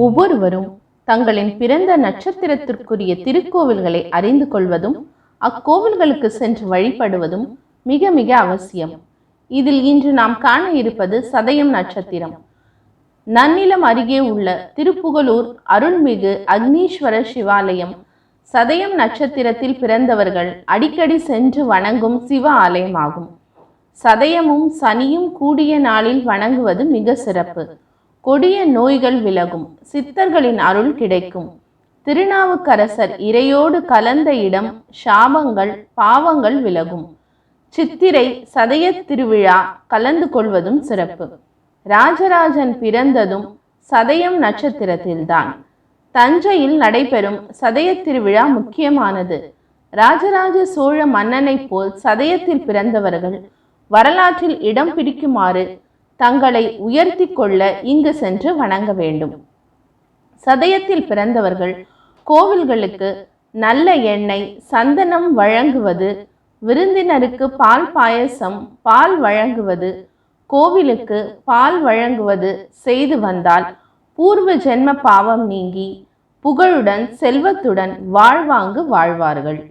ஒவ்வொருவரும் தங்களின் பிறந்த நட்சத்திரத்திற்குரிய திருக்கோவில்களை அறிந்து கொள்வதும் அக்கோவில்களுக்கு சென்று வழிபடுவதும் மிக மிக அவசியம். இதில் இன்று நாம் காண இருப்பது சதயம் நட்சத்திரம். நன்னிலம் அருகே உள்ள திருப்புகலூர் அருள்மிகு அக்னீஸ்வர சிவாலயம் சதயம் நட்சத்திரத்தில் பிறந்தவர்கள் அடிக்கடி சென்று வணங்கும் சிவ ஆலயமாகும். சதயமும் சனியும் கூடிய நாளில் வணங்குவது மிக சிறப்பு. கொடிய நோய்கள் விலகும், சித்தர்களின் அருள் கிடைக்கும். திருநாவுக்கரசர் இறையோடு கலந்த இடம், சாபங்கள் பாவங்கள் விலகும். சித்திரை சதய திருவிழா கலந்து கொள்வதும் சிறப்பு. ராஜராஜன் பிறந்ததும் சதயம் நட்சத்திரத்தில்தான். தஞ்சையில் நடைபெறும் சதய திருவிழா முக்கியமானது. ராஜராஜ சோழ மன்னனை போல் சதயத்தில் பிறந்தவர்கள் வரலாற்றில் இடம் பிடிக்குமாறு தங்களை உயர்த்தி கொள்ள இங்கு சென்று வணங்க வேண்டும். சதயத்தில் பிறந்தவர்கள் கோவில்களுக்கு நல்ல எண்ணெய் சந்தனம் வழங்குவது, விருந்தினருக்கு பால் பாயசம் பால் வழங்குவது, கோவிலுக்கு பால் வழங்குவது செய்து வந்தால் பூர்வ ஜென்ம பாவம் நீங்கி புகழுடன் செல்வத்துடன் வாழ்வாங்கு வாழ்வார்கள்.